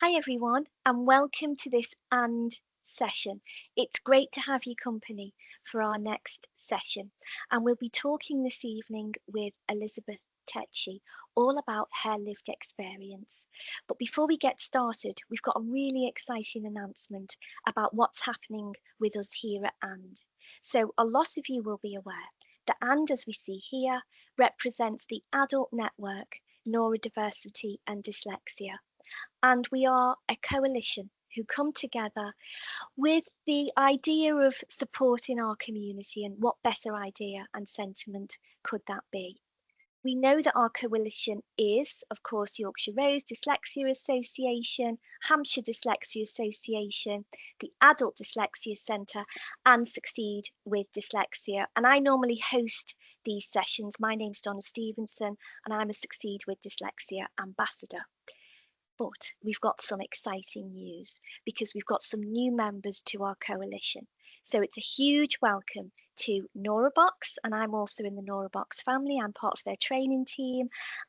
Hi everyone, and welcome to this AND session. It's great to have your company for our next session, and we'll be talking this evening with Elizabeth Takyi all about her lived experience. But before we get started, we've got a really exciting announcement about what's happening with us here at AND. So a lot of you will be aware that AND, as we see here, represents the Adult Network, Neurodiversity and Dyslexia. And we are a coalition who come together with the idea of supporting our community, and what better idea and sentiment could that be? We know that our coalition is, of course, Yorkshire Rose Dyslexia Association, Hampshire Dyslexia Association, the Adult Dyslexia Centre, and SucceedWithDyslexia. And I normally host these sessions. My name's Donna Stevenson, and I'm a SucceedWithDyslexia Ambassador. But we've got some exciting news because we've got some new members to our coalition. So it's a huge welcome to Neurobox, and I'm also in the Neurobox family. I'm part of their training team,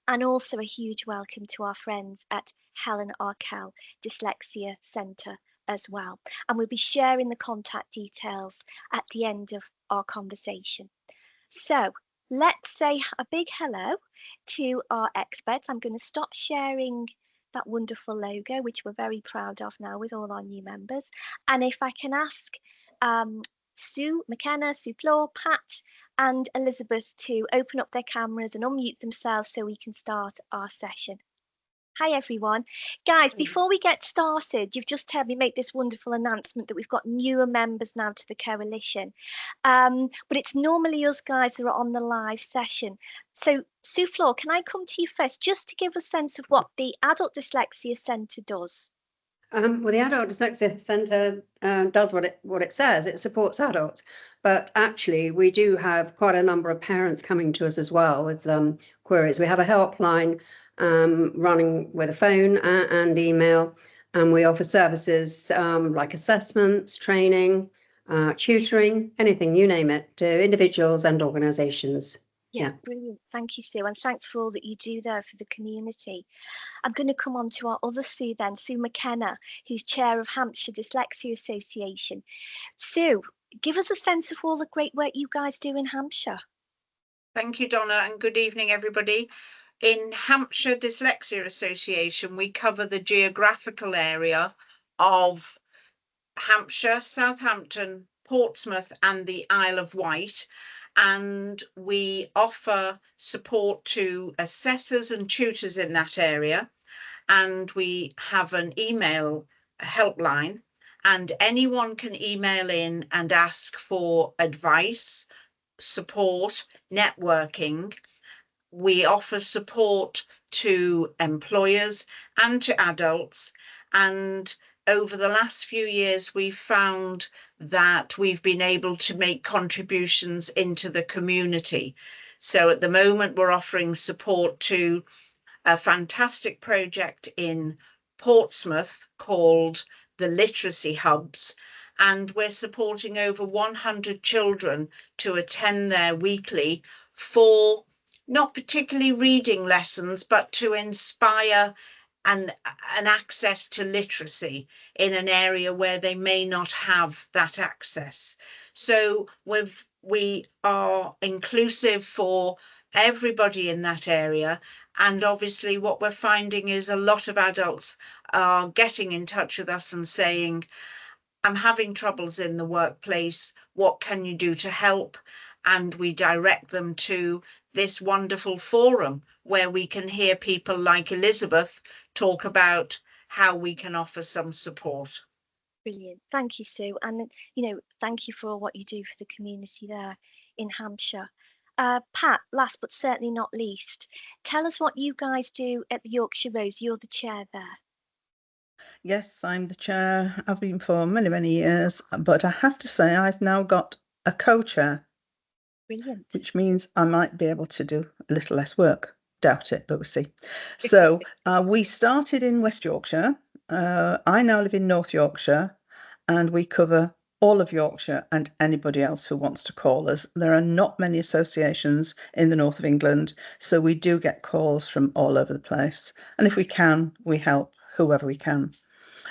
and also a huge welcome to our friends at Helen Arkell Dyslexia Centre as well. And we'll be sharing the contact details at the end of our conversation. So let's say a big hello to our experts. I'm going to stop sharing that wonderful logo, which we're very proud of now with all our new members. And if I can ask Sue McKenna, Flohr, Pat and Elizabeth to open up their cameras and unmute themselves so we can start our session. Hi everyone. Guys, before we get started, you've just heard me make this wonderful announcement that we've got newer members now to the coalition. But it's normally us guys that are on the live session. So Sue Flohr, can I come to you first just to give a sense of what the Adult Dyslexia Centre does? Well, the Adult Dyslexia Centre does what it says. It supports adults, but actually we do have quite a number of parents coming to us as well with queries. We have a helpline running with a phone and email, and we offer services like assessments, training, tutoring, anything, you name it, to individuals and organisations. Yeah, brilliant. Thank you, Sue. And thanks for all that you do there for the community. I'm going to come on to our other Sue then, Sue McKenna, who's chair of Hampshire Dyslexia Association. Sue, give us a sense of all the great work you guys do in Hampshire. Thank you, Donna, and good evening, everybody. In Hampshire Dyslexia Association, we cover the geographical area of Hampshire, Southampton, Portsmouth and the Isle of Wight, and we offer support to assessors and tutors in that area, and we have an email helpline, and anyone can email in and ask for advice, support, networking. We offer support to employers and to adults, and over the last few years we've found that we've been able to make contributions into the community. So at the moment we're offering support to a fantastic project in Portsmouth called the Literacy Hubs, and we're supporting over 100 children to attend there weekly for not particularly reading lessons, but to inspire an access to literacy in an area where they may not have that access. So we are inclusive for everybody in that area, and obviously what we're finding is a lot of adults are getting in touch with us and saying, I'm having troubles in the workplace, what can you do to help? And we direct them to this wonderful forum where we can hear people like Elizabeth talk about how we can offer some support. Brilliant. Thank you, Sue. And, thank you for what you do for the community there in Hampshire. Pat, last but certainly not least, tell us what you guys do at the Yorkshire Rose. You're the chair there. Yes, I'm the chair. I've been for many, many years, but I have to say I've now got a co-chair. Brilliant. Which means I might be able to do a little less work. Doubt it, but we'll see. So we started in West Yorkshire. I now live in North Yorkshire, and we cover all of Yorkshire and anybody else who wants to call us. There are not many associations in the north of England, so we do get calls from all over the place. And if we can, we help whoever we can.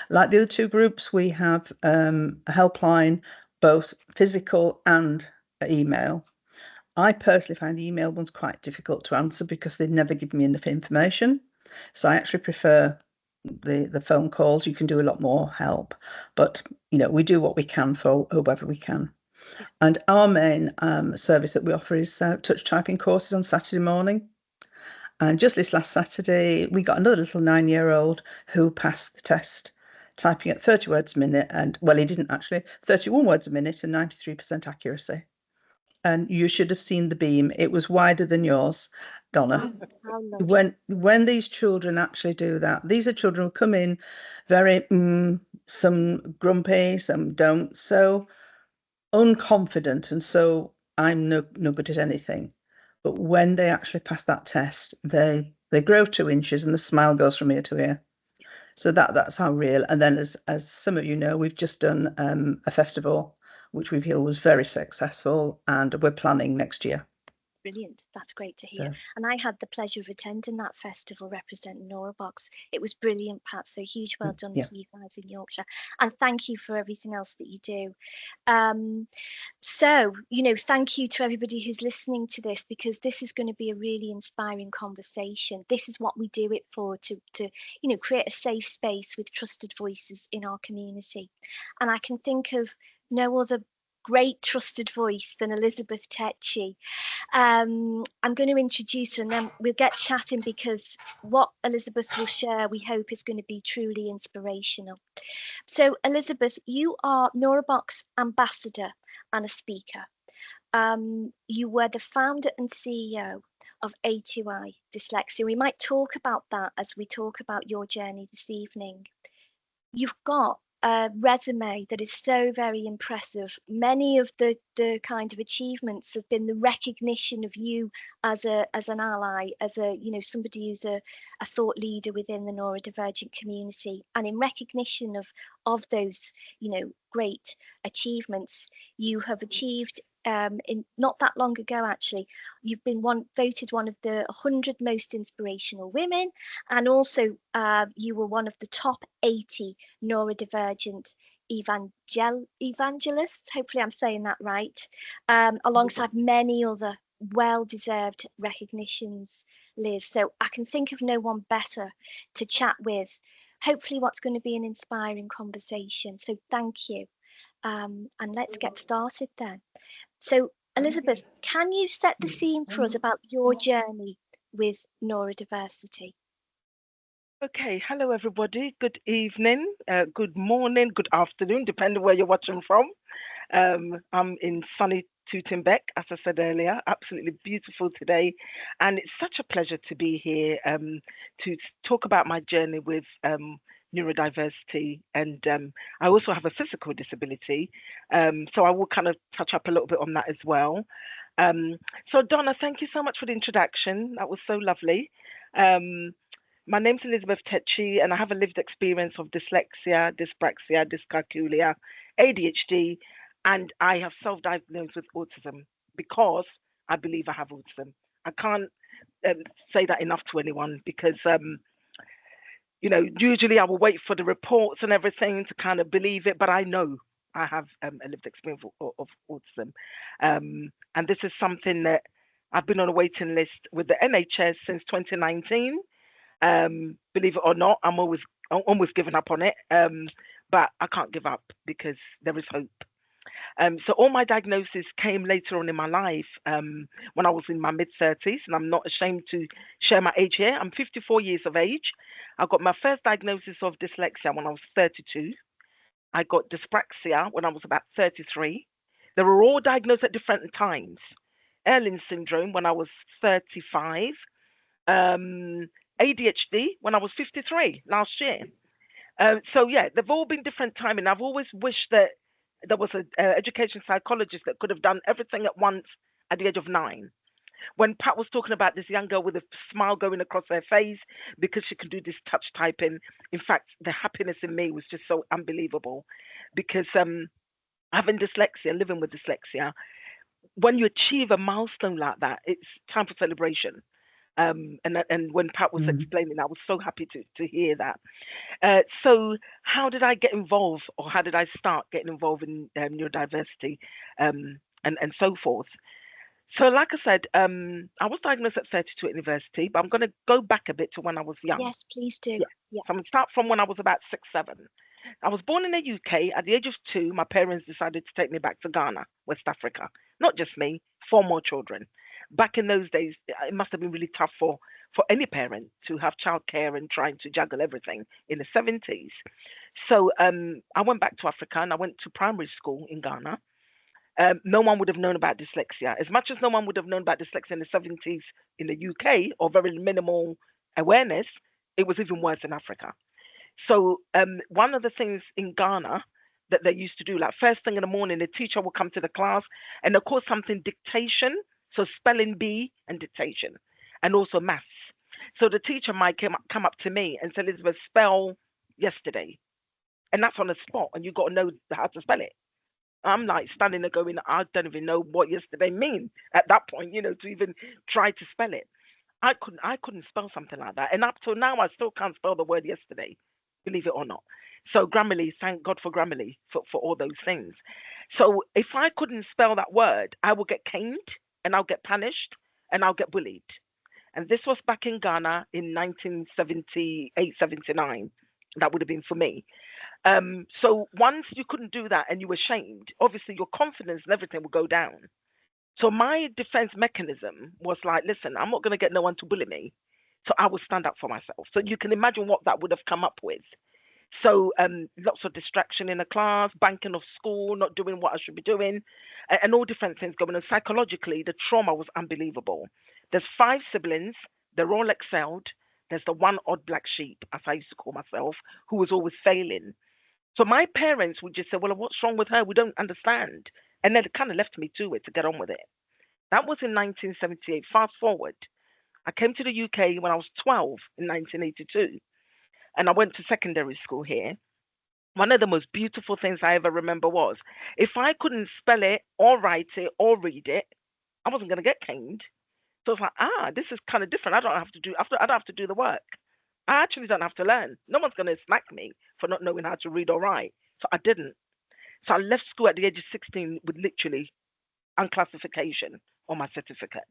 Like the other two groups, we have a helpline, both physical and email. I personally find the email ones quite difficult to answer because they never give me enough information. So I actually prefer the phone calls. You can do a lot more help, but we do what we can for whoever we can. Yeah. And our main service that we offer is touch typing courses on Saturday morning. And just this last Saturday, we got another little 9-year-old who passed the test, typing at 30 words a minute, and well, he didn't actually, 31 words a minute and 93% accuracy. And you should have seen the beam. It was wider than yours, Donna. How lovely. When these children actually do that, these are children who come in very some grumpy, some don't, so unconfident, and so I'm no good at anything. But when they actually pass that test, they grow 2 inches and the smile goes from ear to ear. So that's how real. And then as some of you know, we've just done a festival which we feel was very successful, and we're planning next year. Brilliant. That's great to hear. So, And I had the pleasure of attending that festival representing Neurobox. It was brilliant, Pat. So huge well done yeah. to you guys in Yorkshire. And thank you for everything else that you do. So, thank you to everybody who's listening to this, because this is going to be a really inspiring conversation. This is what we do it for, to create a safe space with trusted voices in our community. And I can think of no other great trusted voice than Elizabeth Takyi. I'm going to introduce her and then we'll get chatting, because what Elizabeth will share, we hope, is going to be truly inspirational. So Elizabeth, you are Neurobox Ambassador and a speaker. You were the founder and CEO of A2I Dyslexia. We might talk about that as we talk about your journey this evening. You've got a resume that is so very impressive. Many of the kind of achievements have been the recognition of you as an ally, as somebody who's a thought leader within the neurodivergent community. And in recognition of those great achievements, you have achieved in not that long ago, actually, you've been voted one of the 100 most inspirational women, and also you were one of the top 80 neurodivergent evangelists. Hopefully I'm saying that right, alongside many other well-deserved recognitions, Liz. So I can think of no one better to chat with. Hopefully what's going to be an inspiring conversation. So thank you. And let's get started then. So Elizabeth, can you set the scene for us about your journey with neurodiversity? Okay, hello everybody. Good evening, good morning, good afternoon, depending where you're watching from. I'm in sunny Tooting-Bec, as I said earlier. Absolutely beautiful today, and it's such a pleasure to be here to talk about my journey with neurodiversity, and I also have a physical disability, so I will kind of touch up a little bit on that as well. So Donna, thank you so much for the introduction. That was so lovely. My name's Elizabeth Takyi, and I have a lived experience of dyslexia, dyspraxia, dyscalculia, ADHD, and I have self-diagnosed with autism because I believe I have autism. I can't say that enough to anyone, because usually I will wait for the reports and everything to kind of believe it, but I know I have a lived experience of autism. And this is something that I've been on a waiting list with the NHS since 2019. Believe it or not, I'm almost giving up on it, but I can't give up because there is hope. So all my diagnosis came later on in my life, when I was in my mid-30s, and I'm not ashamed to share my age here. I'm 54 years of age. I got my first diagnosis of dyslexia when I was 32. I got dyspraxia when I was about 33. They were all diagnosed at different times. Erling syndrome when I was 35. ADHD when I was 53 last year. So yeah, they've all been different timing. I've always wished that there was an education psychologist that could have done everything at once at the age of 9. When Pat was talking about this young girl with a smile going across her face because she could do this touch typing, in fact, the happiness in me was just so unbelievable, because having dyslexia, living with dyslexia, when you achieve a milestone like that, it's time for celebration. And when Pat was explaining, I was so happy to hear that. So how did I get involved, or how did I start getting involved in neurodiversity and so forth? So like I said, I was diagnosed at 32 at university, but I'm going to go back a bit to when I was young. Yes, please do. Yeah. Yeah. So I'm going to start from when I was about 6, 7. I was born in the UK. At the age of 2, my parents decided to take me back to Ghana, West Africa. Not just me, 4 more children. Back in those days, it must have been really tough for any parent to have childcare and trying to juggle everything in the 70s. So I went back to Africa and I went to primary school in Ghana. No one would have known about dyslexia. As much as no one would have known about dyslexia in the 70s in the UK, or very minimal awareness, it was even worse in Africa. So one of the things in Ghana that they used to do, like first thing in the morning, the teacher will come to the class and they'll call something dictation. So spelling bee and dictation, and also maths. So the teacher might come up to me and say, Elizabeth, spell yesterday. And that's on the spot, and you've got to know how to spell it. I'm like standing there going, I don't even know what yesterday means at that point, to even try to spell it. I couldn't spell something like that. And up till now, I still can't spell the word yesterday, believe it or not. So Grammarly, thank God for Grammarly for all those things. So if I couldn't spell that word, I would get caned, and I'll get punished, and I'll get bullied. And this was back in Ghana in 1978, 79. That would have been for me. So once you couldn't do that and you were shamed, obviously your confidence and everything would go down. So my defense mechanism was like, listen, I'm not going to get no one to bully me. So I will stand up for myself. So you can imagine what that would have come up with. So lots of distraction in the class, banking of school, not doing what I should be doing, and all different things going on. Psychologically, the trauma was unbelievable. There's 5 siblings. They're all excelled. There's the one odd black sheep, as I used to call myself, who was always failing. So my parents would just say, well, what's wrong with her? We don't understand. And then it kind of left me to it to get on with it. That was in 1978. Fast forward. I came to the UK when I was 12 in 1982. And I went to secondary school here. One of the most beautiful things I ever remember was, if I couldn't spell it or write it or read it, I wasn't going to get caned. So it's like, this is kind of different. I don't have to do the work. I actually don't have to learn. No one's going to smack me for not knowing how to read or write. So I didn't. So I left school at the age of 16 with literally unclassification on my certificate.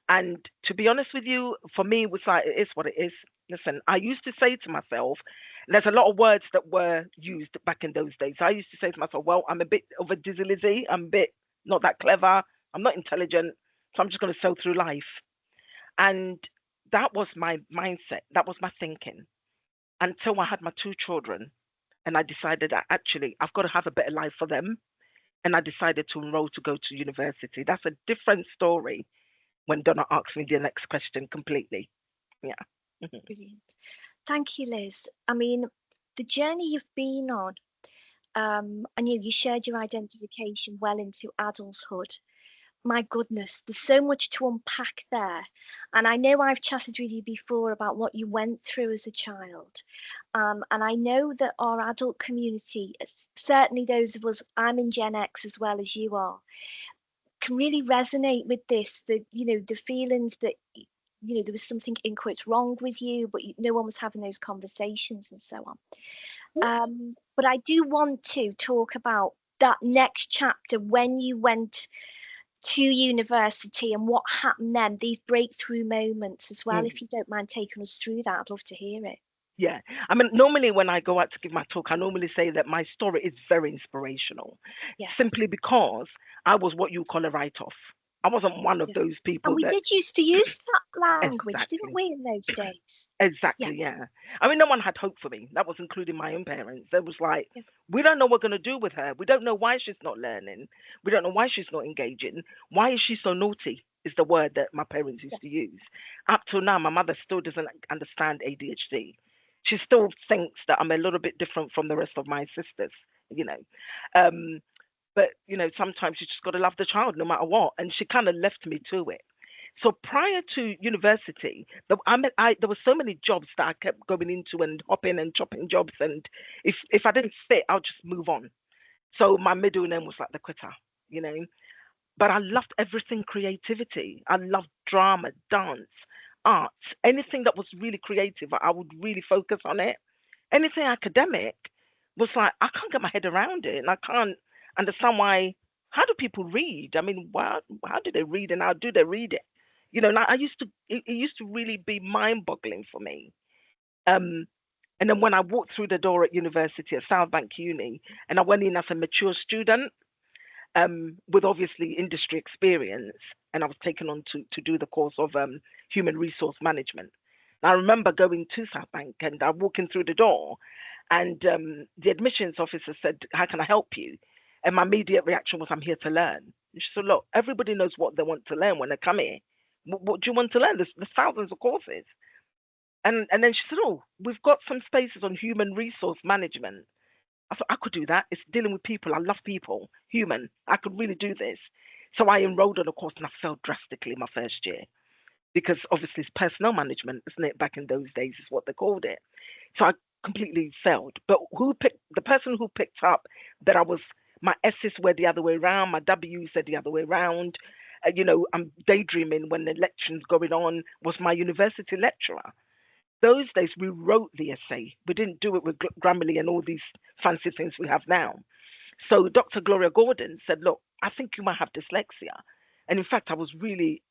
And to be honest with you, for me, it was like, it is what it is. Listen, I used to say to myself, there's a lot of words that were used back in those days. I used to say to myself, well, I'm a bit of a Lizzie. I'm a bit not that clever. I'm not intelligent. So I'm just going to sail through life. And that was my mindset. That was my thinking until I had my 2 children. And I decided that actually I've got to have a better life for them. And I decided to enroll to go to university. That's a different story when Donna asks me the next question completely. Yeah. Brilliant. Thank you, Liz. I mean, the journey you've been on, and you shared your identification well into adulthood. My goodness, there's so much to unpack there. And I know I've chatted with you before about what you went through as a child. And I know that our adult community, certainly those of us, I'm in Gen X as well as you are, can really resonate with this, the feelings that there was something in quotes wrong with you, but no one was having those conversations and so on. But I do want to talk about that next chapter when you went to university and what happened then, these breakthrough moments as well. If you don't mind taking us through that, I'd love to hear it. Yeah, I mean, normally when I go out to give my talk, I normally say that my story is very inspirational, simply because I was what you call a write-off. I wasn't one of those people. And we did used to use that language, Exactly. didn't we, in those days? Exactly, yeah. I mean, no one had hope for me. That was including my own parents. They was like, we don't know what we're going to do with her. We don't know why she's not learning. We don't know why she's not engaging. Why is she so naughty is the word that my parents used to use. Up till now, my mother still doesn't understand ADHD. She still thinks that I'm a little bit different from the rest of my sisters, But, sometimes you just got to love the child no matter what. And she kind of left me to it. So prior to university, there were so many jobs that I kept going into and hopping and chopping jobs. And if I didn't fit, I'll just move on. So my middle name was like the quitter, But I loved everything creativity. I loved drama, dance. arts, anything that was really creative, I would really focus on it. Anything academic was like, I can't get my head around it, and I can't understand why. How do people read? I mean, how do they read, and how do they read it? Like it used to really be mind-boggling for me. Um, and then when I walked through the door at university at Southbank Uni, and I went in as a mature student, with obviously industry experience, and I was taken on to do the course of human resource management. And I remember going to Southbank, and I walking through the door, and the admissions officer said, "How can I help you?" And my immediate reaction was, "I'm here to learn." And she said, "Look, everybody knows what they want to learn when they come here. What do you want to learn? There's thousands of courses." And then she said, "Oh, we've got some spaces on human resource management." I thought I could do that. It's dealing with people. I love people, human. I could really do this. So I enrolled on a course, and I failed drastically my first year because obviously it's personnel management, isn't it? Back in those days is what they called it. So I completely failed. But the person who picked up that my S's were the other way around, my W's are the other way around. I'm daydreaming when the lection's going on, was my university lecturer. Those days we wrote the essay. We didn't do it with Grammarly and all these fancy things we have now. So Dr. Gloria Gordon said, "Look, I think you might have dyslexia." And in fact, I was really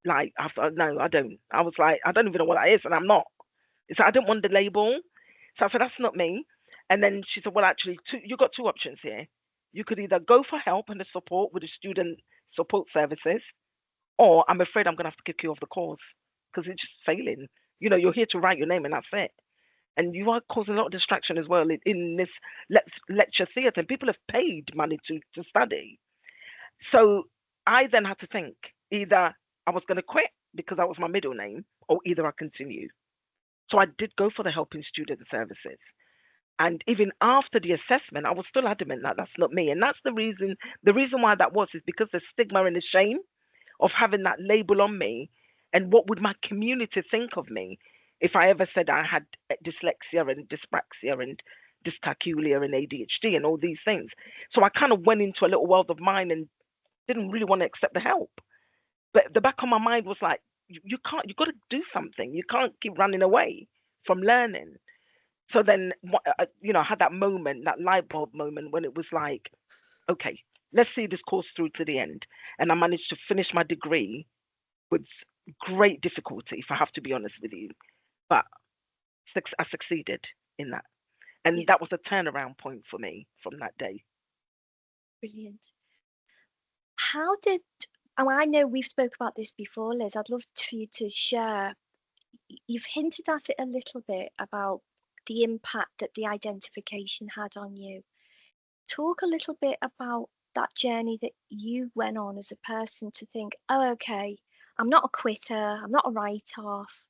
like, I thought, no, I don't. I was like, I don't even know what that is, and I'm not. So I didn't want the label. So I said, "That's not me." And then she said, "Well, actually, you got two options here. You could either go for help and the support with the student support services, or I'm afraid I'm going to have to kick you off the course because it's just failing. You're here to write your name and that's it. And you are causing a lot of distraction as well in this lecture theatre. And people have paid money to study." So I then had to think, either I was going to quit because that was my middle name, or either I continue. So I did go for the helping student services. And even after the assessment, I was still adamant that that's not me. And that's the reason why that was, is because the stigma and the shame of having that label on me. And what would my community think of me if I ever said I had dyslexia and dyspraxia and dyscalculia and ADHD and all these things? So I kind of went into a little world of mine and didn't really want to accept the help. But the back of my mind was like, you've got to do something. You can't keep running away from learning. So then, I had that moment, that light bulb moment when it was like, okay, let's see this course through to the end. And I managed to finish my degree with great difficulty, if I have to be honest with you. But I succeeded in that. And that was a turnaround point for me from that day. Brilliant. I know we've spoke about this before, Liz. I'd love for you to share. You've hinted at it a little bit about the impact that the identification had on you. Talk a little bit about that journey that you went on as a person to think, oh, okay, I'm not a quitter, I'm not a write-off.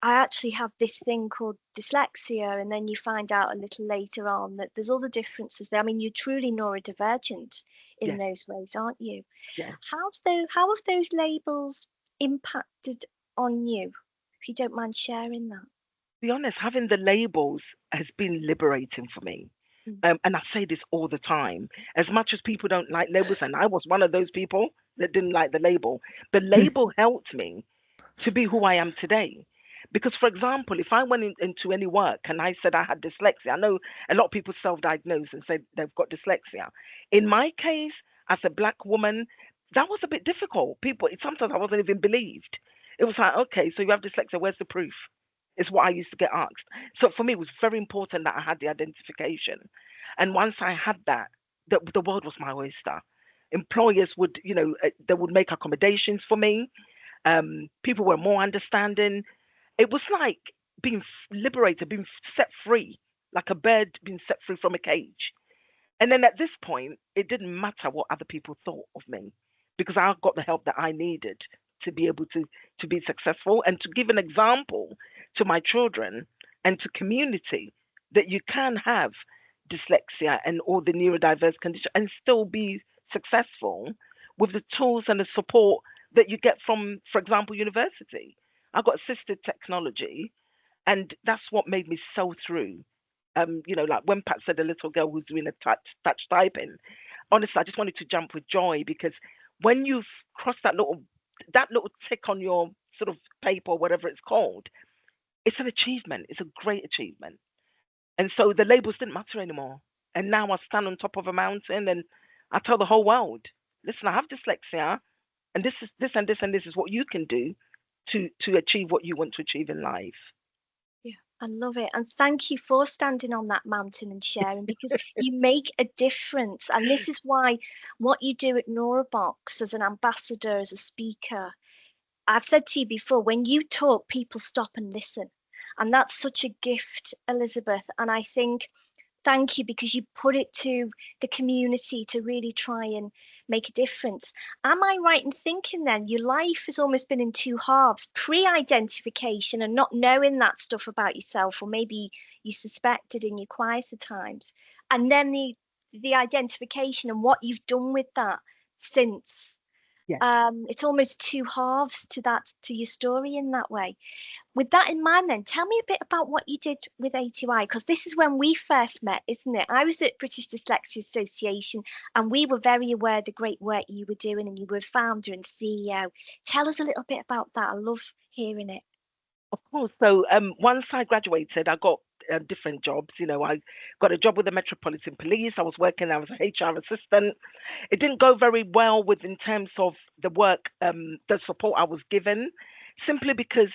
I actually have this thing called dyslexia, and then you find out a little later on that there's all the differences there. I mean, you're truly neurodivergent in those ways, aren't you? Yeah. How have those labels impacted on you, if you don't mind sharing that? To be honest, having the labels has been liberating for me. And I say this all the time. As much as people don't like labels, and I was one of those people that didn't like the label helped me to be who I am today. Because, for example, if I went into any work and I said I had dyslexia, I know a lot of people self-diagnose and say they've got dyslexia. In my case, as a Black woman, that was a bit difficult. Sometimes I wasn't even believed. It was like, okay, so you have dyslexia, where's the proof? Is what I used to get asked. So for me, it was very important that I had the identification. And once I had that, the world was my oyster. Employers would, they would make accommodations for me. People were more understanding. It was like being liberated, being set free, like a bird being set free from a cage. And then at this point, it didn't matter what other people thought of me, because I got the help that I needed to be able to be successful and to give an example to my children and to community that you can have dyslexia and all the neurodiverse condition and still be successful with the tools and the support that you get from, for example, university. I got assisted technology, and that's what made me sew through. Like when Pat said, a little girl who's doing a touch typing, honestly, I just wanted to jump with joy, because when you've crossed that little tick on your sort of paper or whatever it's called, it's an achievement. It's a great achievement. And so the labels didn't matter anymore. And now I stand on top of a mountain and I tell the whole world, listen, I have dyslexia, and this is this and this and this is what you can do to achieve what you want to achieve in life. Yeah, I love it. And thank you for standing on that mountain and sharing, because you make a difference. And this is why what you do at Neurobox as an ambassador, as a speaker, I've said to you before, when you talk, people stop and listen. And that's such a gift, Elizabeth. And I think, thank you, because you put it to the community to really try and make a difference. Am I right in thinking then your life has almost been in two halves, pre-identification and not knowing that stuff about yourself, or maybe you suspected in your quieter times, and then the identification and what you've done with that since? Yeah. It's almost two halves to your story in that way. With that in mind, then tell me a bit about what you did with A2I, because this is when we first met, isn't it? I was at British Dyslexia Association, and we were very aware of the great work you were doing, and you were founder and CEO. Tell us a little bit about that. I love hearing it. Of course. So once I graduated, I got different jobs. You know, I got a job with the Metropolitan Police. I was working, I was an HR assistant. It didn't go very well in terms of the work, the support I was given, simply because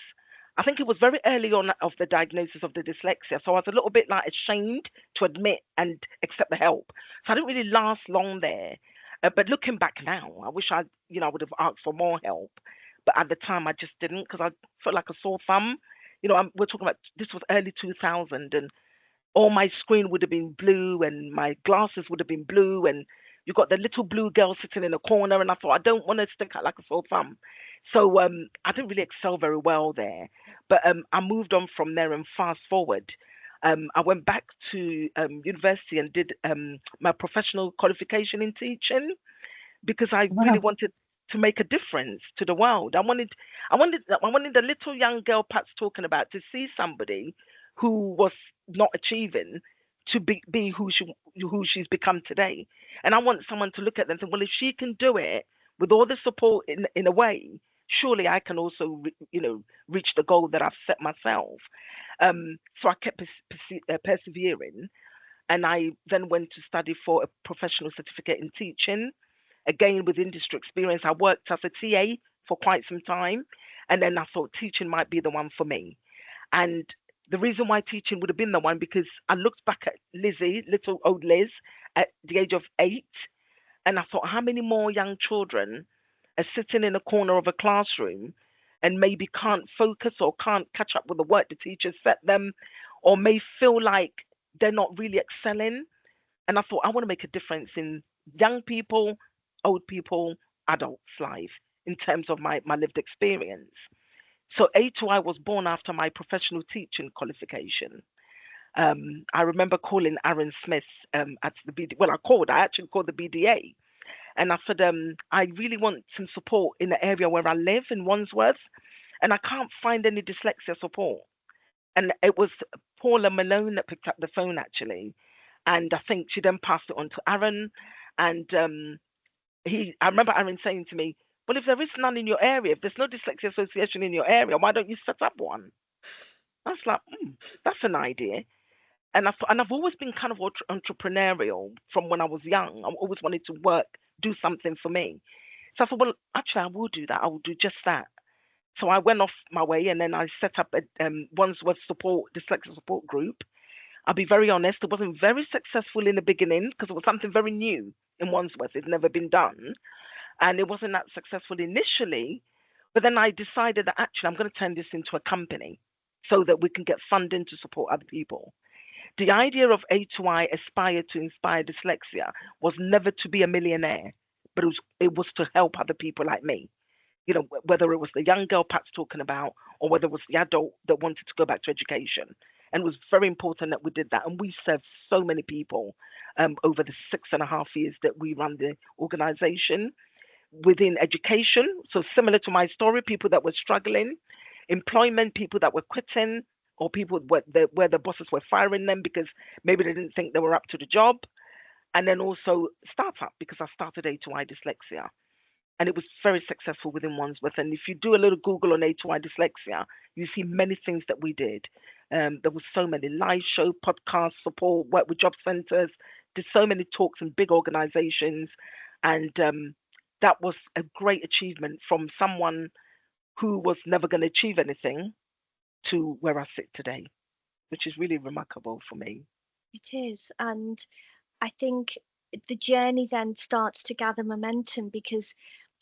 I think it was very early on of the diagnosis of the dyslexia. So I was a little bit like ashamed to admit and accept the help. So I didn't really last long there. But looking back now, I wish I would have asked for more help. But at the time, I just didn't, because I felt like a sore thumb. We're talking about, this was early 2000, and all my screen would have been blue and my glasses would have been blue, and you got the little blue girl sitting in a corner, and I thought, I don't want to stick out like a sore thumb. So I didn't really excel very well there. But I moved on from there, and fast forward, I went back to university and did my professional qualification in teaching, because I really wanted to make a difference to the world. I wanted the little young girl Pat's talking about to see somebody who was not achieving to be who she's become today. And I want someone to look at them and say, well, if she can do it with all the support in a way, surely I can also reach the goal that I've set myself. So I kept persevering, and I then went to study for a professional certificate in teaching. Again, with industry experience, I worked as a TA for quite some time, and then I thought teaching might be the one for me. And the reason why teaching would have been the one, because I looked back at Lizzie, little old Liz, at the age of 8, and I thought, how many more young children are sitting in a corner of a classroom and maybe can't focus or can't catch up with the work the teacher set them, or may feel like they're not really excelling. And I thought, I want to make a difference in young people, old people, adults' life in terms of my lived experience. So A2I was born after my professional teaching qualification. I remember calling Aaron Smith at the BDA. Well, I actually called the BDA. And I said, I really want some support in the area where I live in Wandsworth, and I can't find any dyslexia support. And it was Paula Malone that picked up the phone, actually. And I think she then passed it on to Aaron. And I remember Aaron saying to me, well, if there is none in your area, if there's no Dyslexia Association in your area, why don't you set up one? I was like, that's an idea. And I've always been kind of entrepreneurial from when I was young. I always wanted to work, do something for me. So I thought, well, actually, I will do that. I will do just that. So I went off my way, and then I set up a Wandsworth dyslexia support group. I'll be very honest, it wasn't very successful in the beginning because it was something very new in Wandsworth. It's never been done. And it wasn't that successful initially. But then I decided that actually I'm going to turn this into a company so that we can get funding to support other people. The idea of A2I, Aspire to Inspire Dyslexia, was never to be a millionaire, but it was to help other people like me. Whether it was the young girl Pat's talking about, or whether it was the adult that wanted to go back to education. And it was very important that we did that. And we served so many people over the 6.5 years that we run the organization within education. So similar to my story, people that were struggling, employment, people that were quitting, or people where the bosses were firing them because maybe they didn't think they were up to the job. And then also startup, because I started A2I Dyslexia. and it was very successful within Wandsworth. And if you do a little Google on A2I dyslexia, you see many things that we did. There was so many live show, podcast support, work with job centres, did so many talks in big organisations, and that was a great achievement from someone who was never going to achieve anything to where I sit today, which is really remarkable for me. It is, and I think the journey then starts to gather momentum, because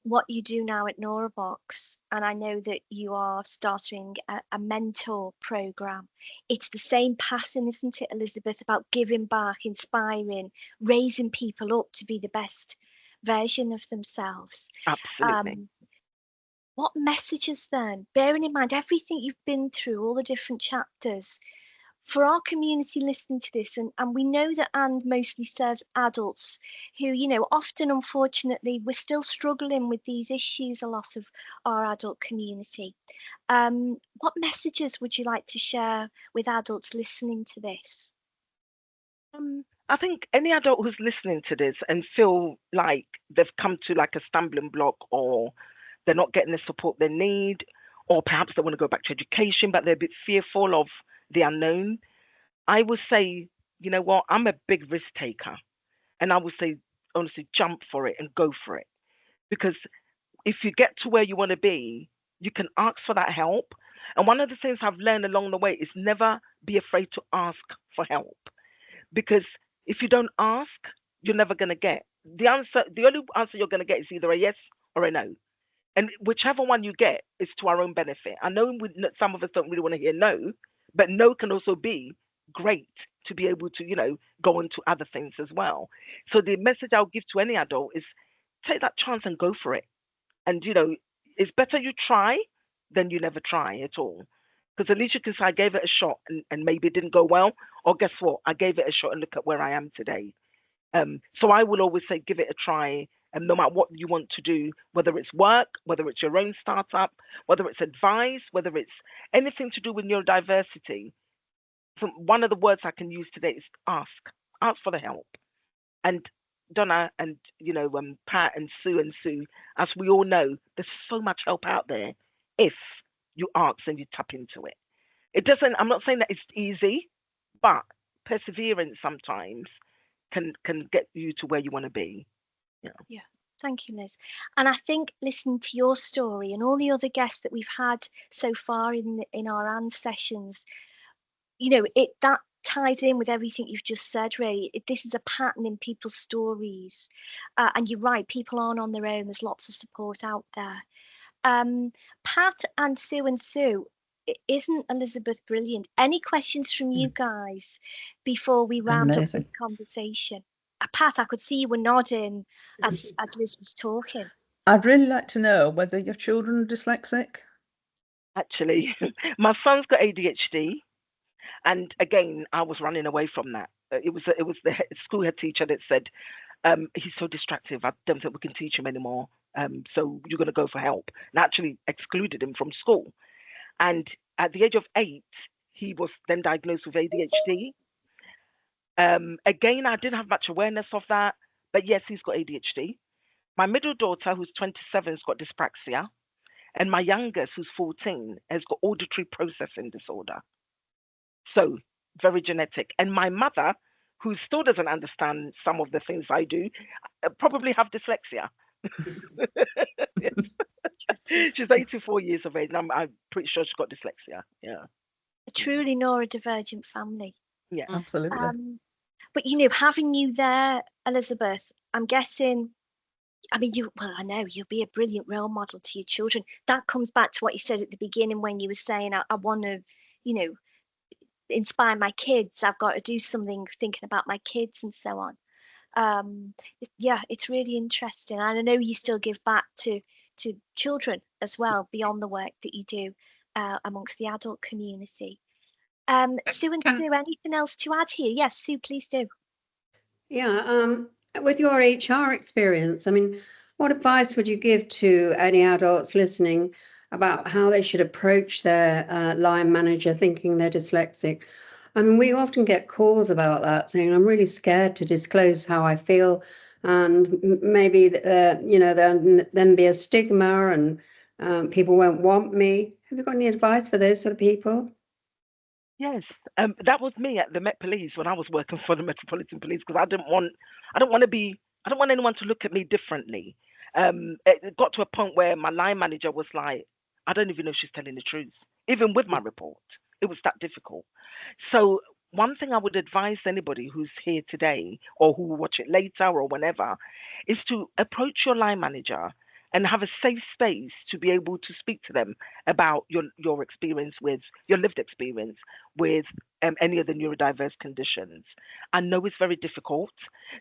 what you do now at Neurobox, and I know that you are starting a mentor program, it's the same passion, isn't it, Elizabeth, about giving back, inspiring, raising people up to be the best version of themselves. Absolutely. What messages then, bearing in mind everything you've been through, all the different chapters, for our community listening to this, and we know that AND mostly serves adults who, you know, often, unfortunately, we're still struggling with these issues, a lot of our adult community. What messages would you like to share with adults listening to this? I think any adult who's listening to this and feel like they've come to like a stumbling block, or they're not getting the support they need, or perhaps they want to go back to education, but they're a bit fearful of the unknown, I would say, you know what, I'm a big risk taker. And I would say, honestly, jump for it and go for it. Because if you get to where you want to be, you can ask for that help. And one of the things I've learned along the way is never be afraid to ask for help. Because if you don't ask, you're never going to get the answer. The only answer you're going to get is either a yes or a no. And whichever one you get is to our own benefit. I know some of us don't really want to hear no, but no can also be great to be able to, you know, go into other things as well. So the message I'll give to any adult is take that chance and go for it. And, you know, it's better you try than you never try at all. Because at least you can say, I gave it a shot and maybe it didn't go well. Or guess what? I gave it a shot and look at where I am today. So I will always say, give it a try. And no matter what you want to do, whether it's work, whether it's your own startup, whether it's advice, whether it's anything to do with neurodiversity, one of the words I can use today is ask. Ask for the help. And Donna and, you know, Pat and Sue, as we all know, there's so much help out there if you ask and you tap into it. It doesn't, I'm not saying that it's easy, but perseverance sometimes can get you to where you want to be. Yeah, thank you, Liz. And I think listening to your story and all the other guests that we've had so far in our AND sessions, you know, that ties in with everything you've just said, Ray. This is a pattern in people's stories. And you're right, people aren't on their own. There's lots of support out there. Pat and Sue, isn't Elizabeth brilliant? Any questions from you guys before we round up the conversation? Pat, I could see you were nodding as Liz was talking. I'd really like to know whether your children are dyslexic. Actually, my son's got ADHD. And again, I was running away from that. It was the school head teacher that said, he's so distractive, I don't think we can teach him anymore. So you're going to go for help. And actually excluded him from school. And at the age of 8, he was then diagnosed with ADHD. Again, I didn't have much awareness of that, but yes, he's got ADHD. My middle daughter, who's 27, has got dyspraxia. And my youngest, who's 14, has got auditory processing disorder. So very genetic. And my mother, who still doesn't understand some of the things I do, probably have dyslexia. She's 84 years of age, and I'm pretty sure she's got dyslexia. Yeah. A truly neurodivergent family. Yeah, absolutely. But, you know, having you there, Elizabeth, I'm guessing, I mean, I know you'll be a brilliant role model to your children. That comes back to what you said at the beginning when you were saying, I want to, you know, inspire my kids. I've got to do something thinking about my kids and so on. Yeah, it's really interesting. And I know you still give back to children as well, beyond the work that you do amongst the adult community. Sue and Sue, anything else to add here? Yes, Sue, please do. Yeah, with your HR experience, I mean, what advice would you give to any adults listening about how they should approach their line manager thinking they're dyslexic? I mean, we often get calls about that saying, I'm really scared to disclose how I feel and maybe then be a stigma, and people won't want me. Have you got any advice for those sort of people? Yes, that was me at the Met Police when I was working for the Metropolitan Police, because I don't want anyone to look at me differently. It got to a point where my line manager was like, I don't even know if she's telling the truth, even with my report. It was that difficult. So one thing I would advise anybody who's here today or who will watch it later or whenever is to approach your line manager and have a safe space to be able to speak to them about your experience with your lived experience with any of the neurodiverse conditions. I know it's very difficult.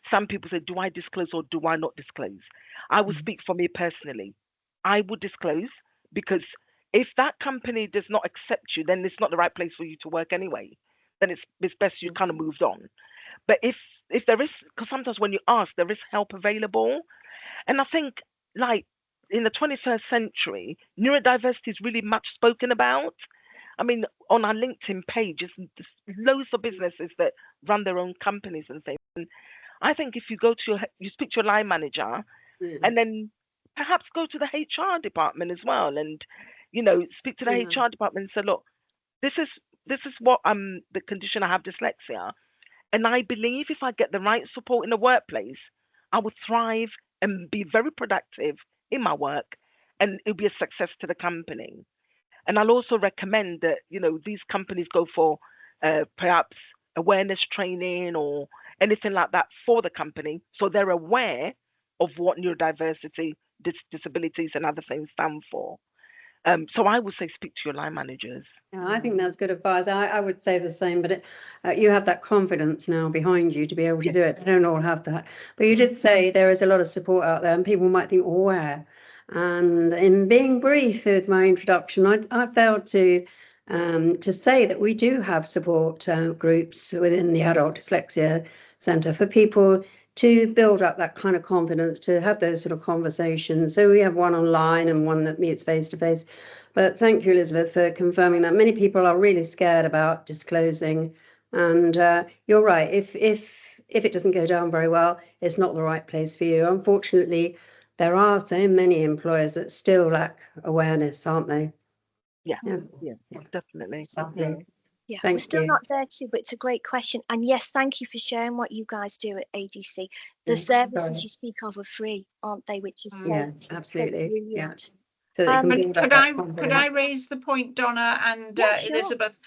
Some people say, do I disclose or do I not disclose? I will speak for me personally. I would disclose, because if that company does not accept you, then it's not the right place for you to work anyway. Then it's best you kind of moved on. But if there is, because sometimes when you ask, there is help available. And I think, like, in the 21st century, neurodiversity is really much spoken about. I mean, on our LinkedIn page, there's loads of businesses that run their own companies and things. And I think if you you speak to your line manager, and then perhaps go to the HR department as well, and speak to the HR department and say, look, this is what the condition, I have dyslexia, and I believe if I get the right support in the workplace, I would thrive and be very productive in my work, and it'll be a success to the company. And I'll also recommend that these companies go for perhaps awareness training or anything like that for the company, so they're aware of what neurodiversity, disabilities, and other things stand for. So I would say speak to your line managers. Yeah, I think that's good advice. I would say the same, but you have that confidence now behind you to be able to do it. They don't all have that. But you did say there is a lot of support out there, and people might think, oh, where? And in being brief with my introduction, I failed to say that we do have support groups within the Adult Dyslexia Centre for people to build up that kind of confidence, to have those sort of conversations. So we have one online and one that meets face to face. But thank you, Elizabeth, for confirming that. Many people are really scared about disclosing, and you're right. If it doesn't go down very well, it's not the right place for you. Unfortunately, there are so many employers that still lack awareness, aren't they? Yeah, definitely. Exactly. Yeah, Thank we're still you. not there too, but it's a great question. And yes, thank you for sharing what you guys do at ADC. The services you speak of are free, aren't they? Which is so absolutely. brilliant. So they can build up that confidence. Could I raise the point, Donna and Elizabeth?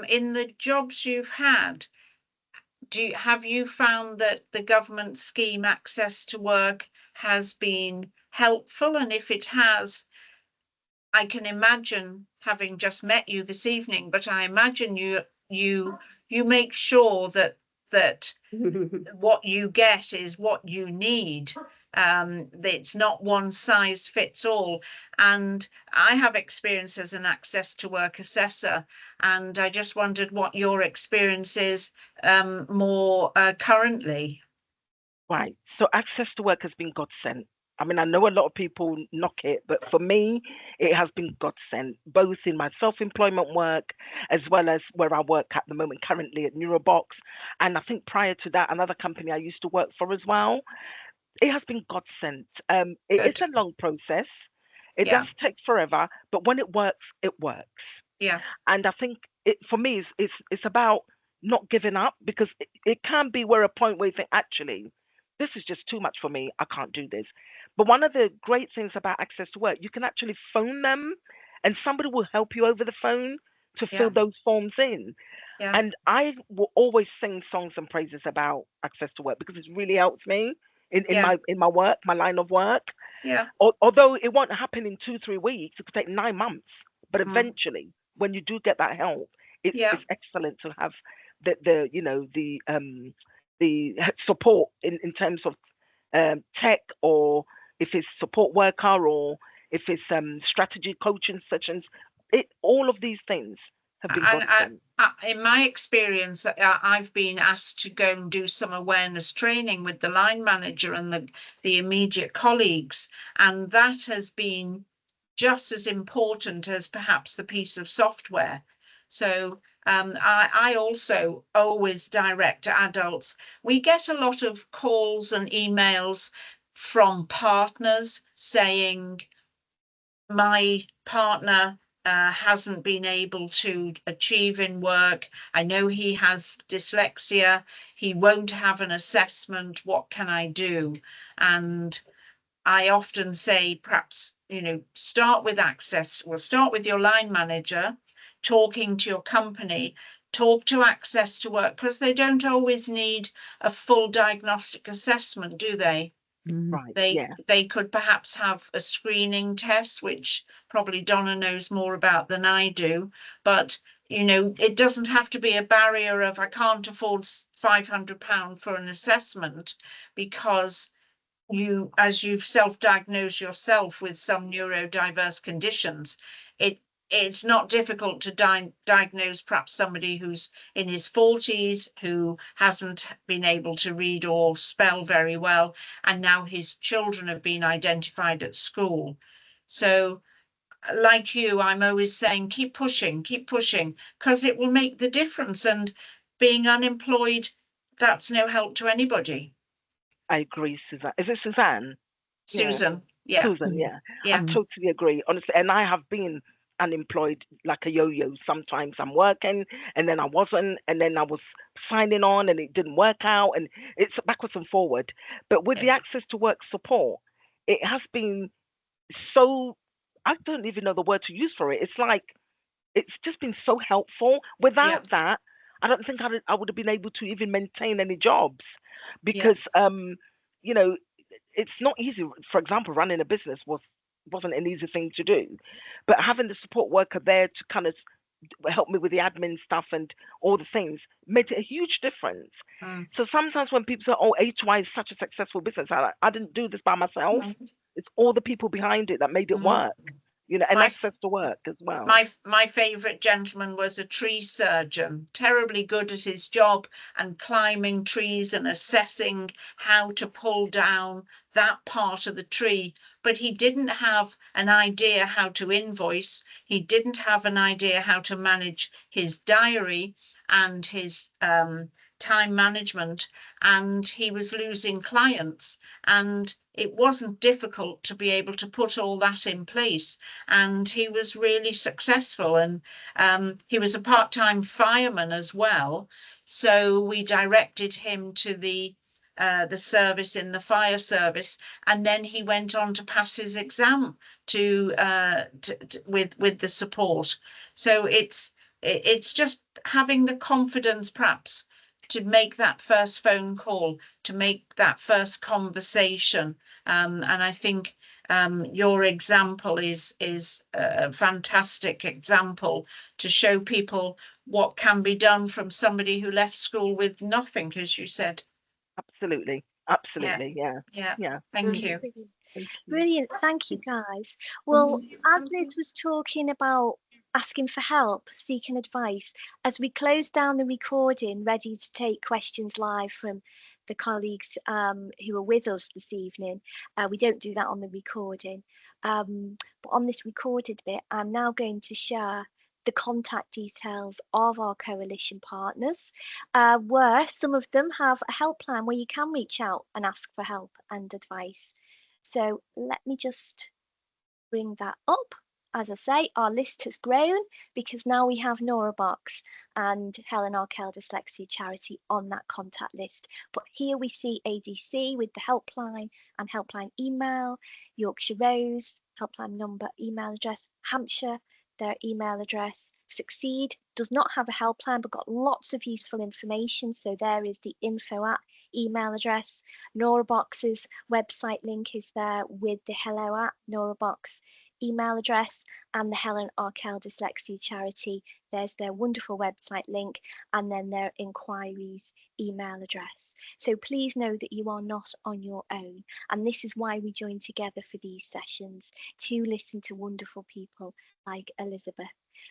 In the jobs you've had, have you found that the government scheme Access to Work has been helpful? And if it has, I can imagine, having just met you this evening, but I imagine you make sure that what you get is what you need. It's not one size fits all. And I have experience as an Access to Work assessor, and I just wondered what your experience is more currently. Right. So Access to Work has been godsend. I mean, I know a lot of people knock it, but for me, it has been godsend, both in my self-employment work as well as where I work at the moment, currently at Neurobox. And I think prior to that, another company I used to work for as well. It has been godsend. It's a long process. It does take forever, but when it works, it works. Yeah. And I think for me, it's about not giving up, because it can be where a point where you think, actually, this is just too much for me. I can't do this. But one of the great things about Access to Work, you can actually phone them and somebody will help you over the phone to fill those forms in. Yeah. And I will always sing songs and praises about Access to Work, because it's really helped me in my work, my line of work. Yeah. Although it won't happen in 2-3 weeks, it could take 9 months. But eventually, when you do get that help, it's excellent to have the support in terms of tech, or if it's support worker, or if it's strategy coaching sessions. All of these things have been godsend. In my experience, I've been asked to go and do some awareness training with the line manager and the immediate colleagues, and that has been just as important as perhaps the piece of software. So I also always direct adults. We get a lot of calls and emails from partners saying, my partner hasn't been able to achieve in work. I know he has dyslexia. He won't have an assessment. What can I do? And I often say, perhaps, start with access. Well, start with your line manager, talking to your company, talk to Access to Work, because they don't always need a full diagnostic assessment, do they? Right. They could perhaps have a screening test, which probably Donna knows more about than I do, but it doesn't have to be a barrier of I can't afford £500 for an assessment, because as you've self-diagnosed yourself with some neurodiverse conditions, it's not difficult to diagnose perhaps somebody who's in his 40s who hasn't been able to read or spell very well, and now his children have been identified at school. So like you, I'm always saying keep pushing, because it will make the difference. And being unemployed, that's no help to anybody. I agree, Suzanne. Is it Suzanne? Susan. Yeah. Susan, yeah. Yeah. I totally agree, honestly. And I have been unemployed like a yo-yo. Sometimes I'm working and then I wasn't, and then I was signing on and it didn't work out, and it's backwards and forward. But with the Access to Work support, it has been so, I don't even know the word to use for it. It's like, it's just been so helpful. Without that, I don't think I would have been able to even maintain any jobs, because it's not easy. For example, running a business wasn't an easy thing to do, but having the support worker there to kind of help me with the admin stuff and all the things made it a huge difference. So sometimes when people say, oh, HY is such a successful business, I didn't do this by myself. It's all the people behind it that made it work, and Access to Work as well. My favourite gentleman was a tree surgeon, terribly good at his job and climbing trees and assessing how to pull down that part of the tree. But he didn't have an idea how to invoice. He didn't have an idea how to manage his diary and his time management, and he was losing clients, and it wasn't difficult to be able to put all that in place, and he was really successful. And he was a part-time fireman as well, so we directed him to the service in the fire service, and then he went on to pass his exam with the support. So it's just having the confidence perhaps to make that first phone call, to make that first conversation. And I think your example is a fantastic example to show people what can be done from somebody who left school with nothing, as you said. Absolutely. Yeah. Thank you. Brilliant. Thank you, guys. Well, as Liz was talking about asking for help, seeking advice, as we close down the recording, ready to take questions live from the colleagues who are with us this evening, we don't do that on the recording. But on this recorded bit, I'm now going to share the contact details of our coalition partners, where some of them have a helpline where you can reach out and ask for help and advice. So let me just bring that up. As I say, our list has grown because now we have Neurobox and Helen Arkell Dyslexia Charity on that contact list. But here we see ADC with the helpline and helpline email, Yorkshire Rose, helpline number, email address, Hampshire, their email address. Succeed does not have a helpline but got lots of useful information. So there is the info@ email address. Neurobox's website link is there with the hello@ Neurobox email address, and the Helen Arkell Dyslexia Charity, there's their wonderful website link, and then their inquiries email address. So please know that you are not on your own, and this is why we join together for these sessions, to listen to wonderful people like Elizabeth.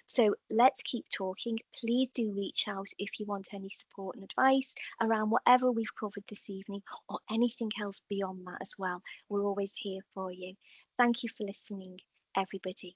So let's keep talking. Please do reach out if you want any support and advice around whatever we've covered this evening, or anything else beyond that as well. We're always here for you. Thank you for listening, everybody.